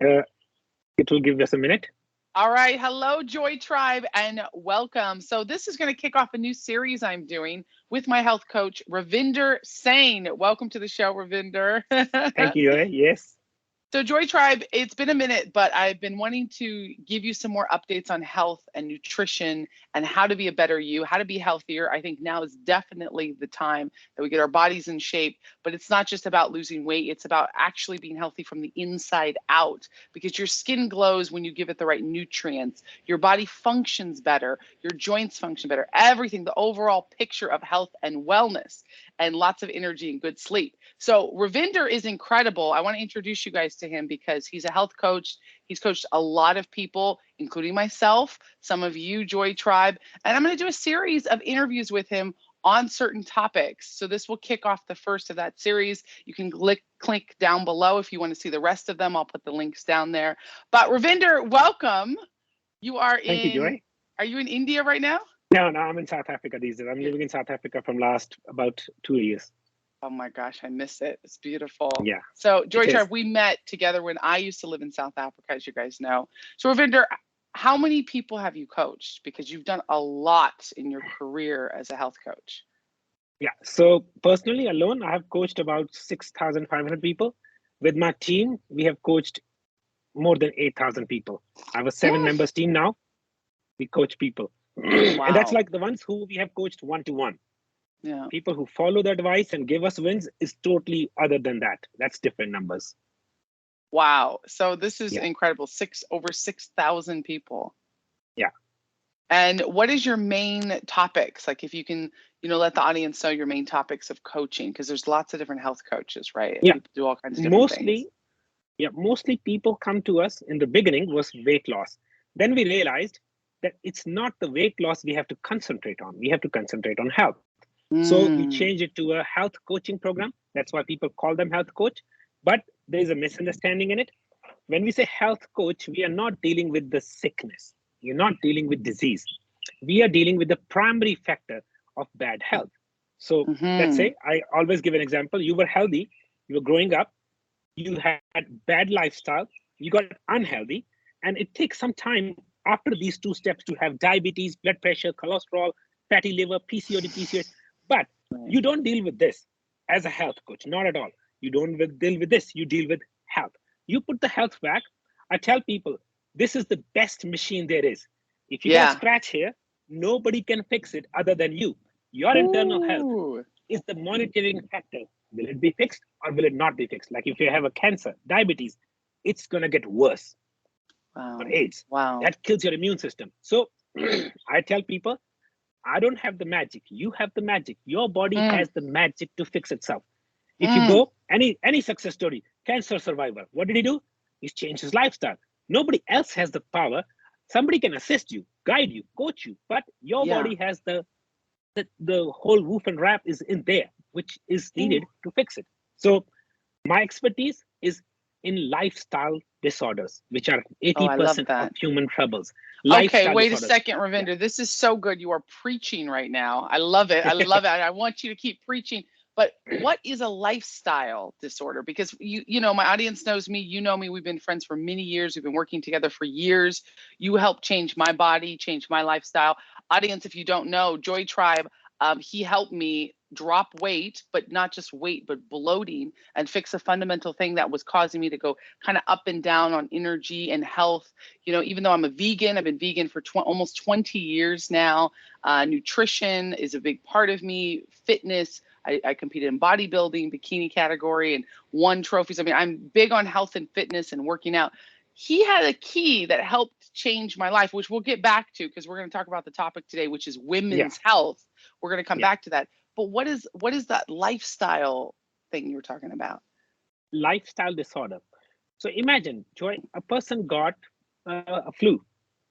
Uh, it will give us a minute. All right. Hello, Joy Tribe, and welcome. So, this is going to kick off a new series I'm doing with my health coach, Ravinder Sain. Welcome to the show, Ravinder. Thank you, Joy. Yes. So, Joy Tribe, it's been a minute, but I've been wanting to give you some more updates on health and nutrition and how to be a better you, how to be healthier. I think now is definitely the time that we get our bodies in shape, but it's not just about losing weight, it's about actually being healthy from the inside out because your skin glows when you give it the right nutrients. Your body functions better, your joints function better, everything, the overall picture of health and wellness and lots of energy and good sleep. So Ravinder is incredible. I want to introduce you guys to him because he's a health coach. He's coached a lot of people, including myself, some of you, Joy Tribe. And I'm going to do a series of interviews with him on certain topics. So this will kick off the first of that series. You can click down below if you want to see the rest of them. I'll put the links down there. But Ravinder, welcome. You are Thank you, Joy. are you in India right now? No, I'm in South Africa these days. I'm living in South Africa from last about 2 years. Oh my gosh, I miss it. It's beautiful. Yeah, So, Joy it is. Tribe, we met together when I used to live in South Africa, as you guys know. So, Ravinder, how many people have you coached? Because you've done a lot in your career as a health coach. Yeah. So personally alone, I have coached about 6,500 people. With my team, we have coached more than 8,000 people. I have a 7 members team now. We coach people. Wow. And that's like the ones who we have coached one-to-one. Yeah. People who follow the advice and give us wins is totally other than that. That's different numbers. Wow. So this is Yeah. incredible. Over 6,000 people. Yeah. And what is your main topics? Like if you can, let the audience know your main topics of coaching, because there's lots of different health coaches, right? Yeah. People do all kinds of different things. Mostly people come to us in the beginning was weight loss. Then we realized that it's not the weight loss we have to concentrate on. We have to concentrate on health. So we changed it to a health coaching program. That's why people call them health coach. But there is a misunderstanding in it. When we say health coach, we are not dealing with the sickness. You're not dealing with disease. We are dealing with the primary factor of bad health. So let's say, I always give an example. You were healthy, you were growing up, you had bad lifestyle, you got unhealthy, and it takes some time after these two steps to have diabetes, blood pressure, cholesterol, fatty liver, PCOS. But you don't deal with this as a health coach, not at all. You don't deal with this, you deal with health. You put the health back. I tell people, this is the best machine there is. If you get a scratch here, nobody can fix it other than you. Your internal health is the monitoring factor. Will it be fixed or will it not be fixed? Like if you have a cancer, diabetes, it's going to get worse. Or AIDS. That kills your immune system. So I tell people, I don't have the magic. You have the magic. Your body has the magic to fix itself. If you go, any success story, cancer survivor, what did he do? He's changed his lifestyle. Nobody else has the power. Somebody can assist you, guide you, coach you, but your body has the whole woof and wrap is in there, which is needed to fix it. So my expertise is in lifestyle disorders, which are 80% of human troubles. Okay, wait a second, Ravinder. Yeah. This is so good. You are preaching right now. I love it. I love it. I want you to keep preaching. But what is a lifestyle disorder? Because my audience knows me. You know me. We've been friends for many years. We've been working together for years. You helped change my body, change my lifestyle. Audience, if you don't know, Joy Tribe, he helped me drop weight, but not just weight, but bloating, and fix a fundamental thing that was causing me to go kind of up and down on energy and health. Even though I'm a vegan, I've been vegan for almost 20 years now. Nutrition is a big part of me. Fitness. I competed in bodybuilding, bikini category, and won trophies. I mean, I'm big on health and fitness and working out. He had a key that helped change my life, which we'll get back to because we're going to talk about the topic today, which is women's health. We're going to come back to that. But what is that lifestyle thing you were talking about? Lifestyle disorder. So imagine, Joy, a person got a flu.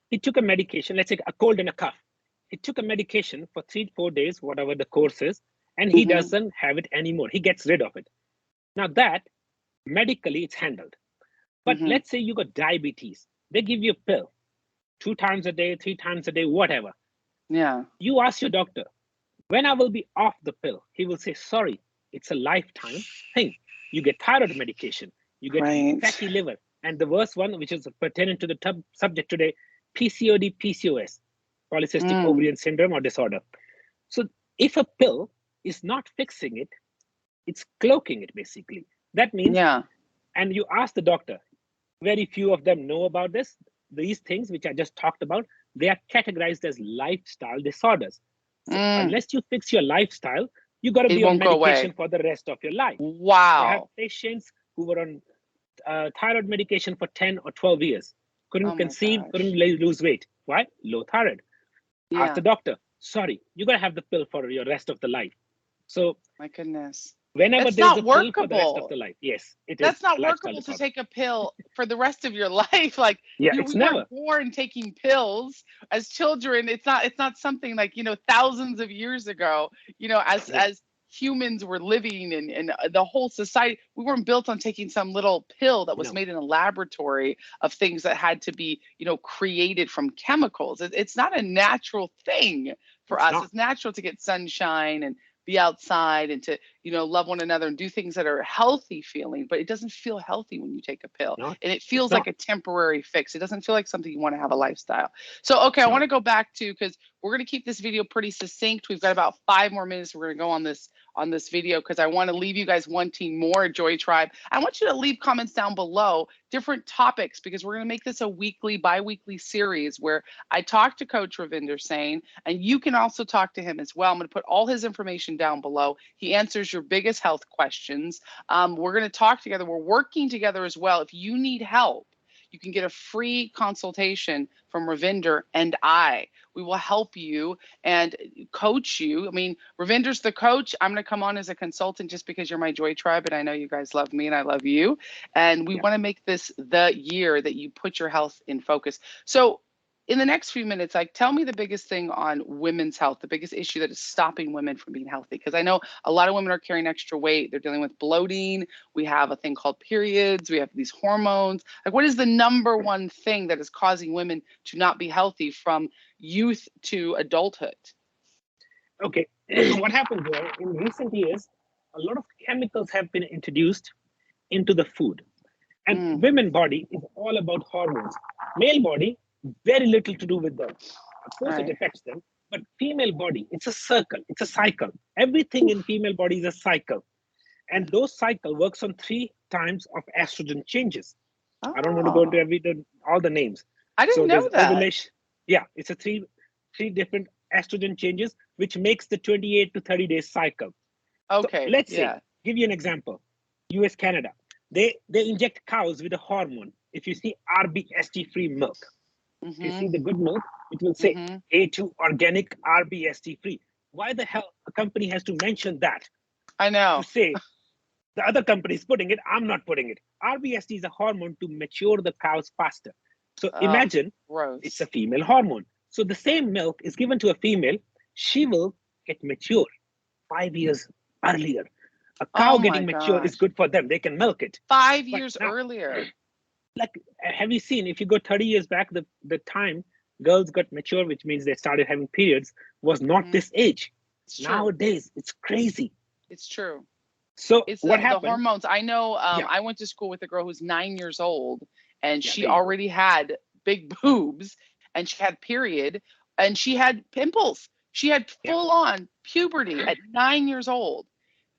He took a medication, let's say a cold and a cough. He took a medication for 3-4 days, whatever the course is, and he doesn't have it anymore. He gets rid of it. Now that medically it's handled. But let's say you got diabetes. They give you a pill 2 times a day, 3 times a day, whatever. Yeah. You ask your doctor, when I will be off the pill? He will say, sorry, it's a lifetime thing. You get thyroid medication, you get fatty liver, And the worst one, which is pertinent to the subject today, PCOD, PCOS, polycystic ovarian syndrome or disorder. So if a pill is not fixing it, it's cloaking it basically. That means, and you ask the doctor, very few of them know about this. These things which I just talked about, they are categorized as lifestyle disorders. So unless you fix your lifestyle, you got to be on medication for the rest of your life. Wow. I have patients who were on thyroid medication for 10 or 12 years. Couldn't conceive, couldn't lose weight. Why? Low thyroid. Ask the doctor, sorry, you got to have the pill for your rest of the life. So, my goodness. Whenever that's there's not a workable. Pill for the rest of the life, yes, it that's is. That's not workable to take a pill for the rest of your life. Like, we were born taking pills as children. It's not something like, thousands of years ago, as humans were living and the whole society, we weren't built on taking some little pill that was made in a laboratory of things that had to be, created from chemicals. It's not a natural thing for us. It's natural to get sunshine and be outside and to, love one another and do things that are healthy feeling, but it doesn't feel healthy when you take a pill. And it feels like a temporary fix. It doesn't feel like something you want to have a lifestyle. So, okay, I want to go back to, because we're going to keep this video pretty succinct. We've got about 5 more minutes. We're going to go on this video because I want to leave you guys wanting more Joy Tribe. I want you to leave comments down below, different topics, because we're going to make this a weekly, bi-weekly series where I talk to Coach Ravinder Sain, and you can also talk to him as well. I'm going to put all his information down below. He answers your biggest health questions. We're going to talk together. We're working together as well. If you need help, you can get a free consultation from Ravinder and I. We will help you and coach you. I mean, Ravinder's the coach. I'm going to come on as a consultant just because you're my Joy Tribe, and I know you guys love me and I love you. And we want to make this the year that you put your health in focus. So in the next few minutes, tell me the biggest thing on women's health, the biggest issue that is stopping women from being healthy. Because I know a lot of women are carrying extra weight. They're dealing with bloating. We have a thing called periods. We have these hormones. Like, what is the #1 thing that is causing women to not be healthy from youth to adulthood? Okay, what happened here in recent years, a lot of chemicals have been introduced into the food. And women's body is all about hormones. Male body, very little to do with them. Of course, it affects them. But female body, it's a circle. It's a cycle. Everything in female body is a cycle. And those cycle works on 3 times of estrogen changes. I don't want to go into all the names. I didn't know that. Ovulation. Yeah, it's a three different estrogen changes, which makes the 28 to 30 days cycle. Okay. So let's say, give you an example. US, Canada. They inject cows with a hormone. If you see RBST-free milk, if you see the good milk, it will say A2 organic RBST-free. Why the hell a company has to mention that? I know. To say the other company is putting it, I'm not putting it. RBST is a hormone to mature the cows faster. So imagine it's a female hormone. So the same milk is given to a female, she will get mature 5 years earlier. A cow getting mature is good for them. They can milk it. 5 years earlier. Like, have you seen, if you go 30 years back, the time girls got mature, which means they started having periods, was not this age. Nowadays, it's crazy. It's true. So it's what the happened? Hormones. I know I went to school with a girl who's 9 years old, and she already had big boobs, and she had period, and she had pimples. She had full on puberty at 9 years old.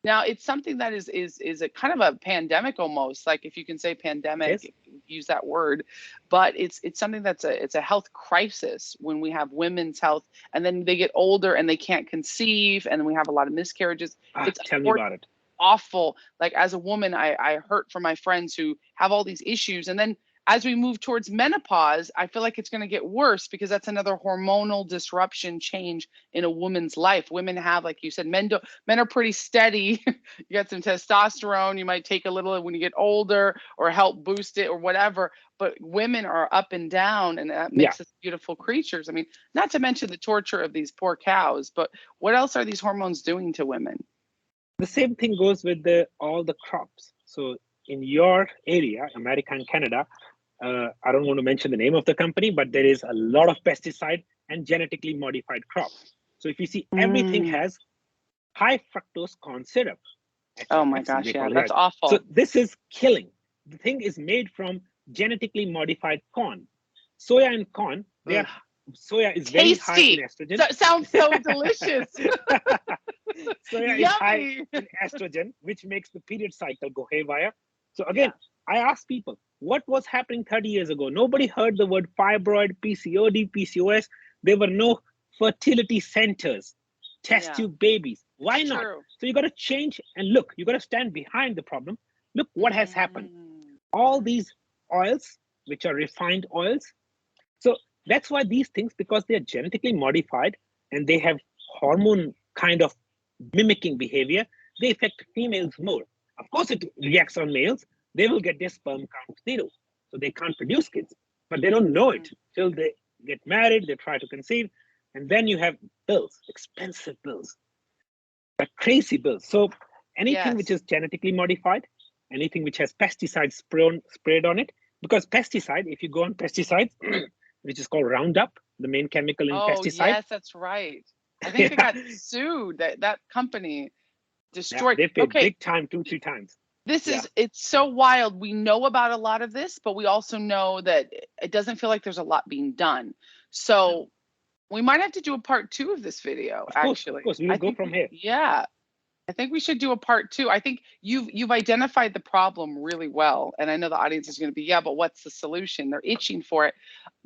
Now, it's something that is a kind of a pandemic almost, like, if you can say pandemic, use that word, but it's something that's it's a health crisis when we have women's health, and then they get older and they can't conceive, and then we have a lot of miscarriages. Tell me about it. Awful. Like, as a woman, I hurt from my friends who have all these issues, and then as we move towards menopause, I feel like it's going to get worse because that's another hormonal disruption change in a woman's life. Women have, like you said, men are pretty steady. You got some testosterone. You might take a little when you get older or help boost it or whatever. But women are up and down, and that makes us beautiful creatures. I mean, not to mention the torture of these poor cows, but what else are these hormones doing to women? The same thing goes with all the crops. So in your area, America and Canada, I don't want to mention the name of the company, but there is a lot of pesticide and genetically modified crops. So if you see, everything has high fructose corn syrup. Oh my gosh, yeah, that's awful. So this is killing. The thing is made from genetically modified corn. Soya and corn, soya is very high in estrogen. Sounds so delicious. Soya is high in estrogen, which makes the period cycle go haywire. So again, I ask people, what was happening 30 years ago? Nobody heard the word fibroid, PCOD, PCOS. There were no fertility centers, test tube babies. Why not? So you got to change and look. You got to stand behind the problem. Look what has happened. All these oils, which are refined oils. So that's why these things, because they're genetically modified and they have hormone kind of mimicking behavior, they affect females more. Of course, it reacts on males. They will get their sperm count 0. So they can't produce kids, but they don't know it till they get married, they try to conceive. And then you have bills, expensive bills, like crazy bills. So anything which is genetically modified, anything which has pesticides sprayed on it, because pesticide, if you go on pesticides, which is called Roundup, the main chemical in pesticide. Oh, yes, that's right. I think they got sued. That company destroyed. They paid big time, 2-3 times. This is, it's so wild. We know about a lot of this, but we also know that it doesn't feel like there's a lot being done. So we might have to do a part 2 of this video, actually. Of course, we will go from here. Yeah. I think we should do a part 2. I think you've identified the problem really well. And I know the audience is going to be, but what's the solution? They're itching for it.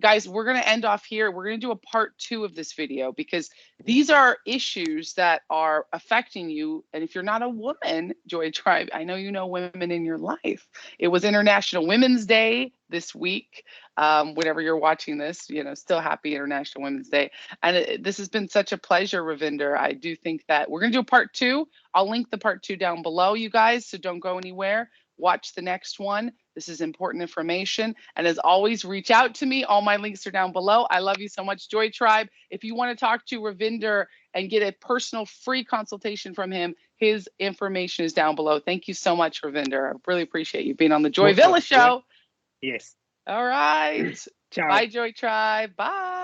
Guys, we're going to end off here. We're going to do a part 2 of this video because these are issues that are affecting you. And if you're not a woman, Joy Tribe, I know you know women in your life. It was International Women's Day this week. Whenever you're watching this, still happy International Women's Day. And this has been such a pleasure, Ravinder. I do think that we're going to do a part 2. I'll link the part 2 down below, you guys, so don't go anywhere. Watch the next one. This is important information. And as always, reach out to me. All my links are down below. I love you so much, Joy Tribe. If you want to talk to Ravinder and get a personal free consultation from him, his information is down below. Thank you so much, Ravinder. I really appreciate you being on the Joy Villa show. Yes. All right. Ciao. Bye, Joy Tribe. Bye.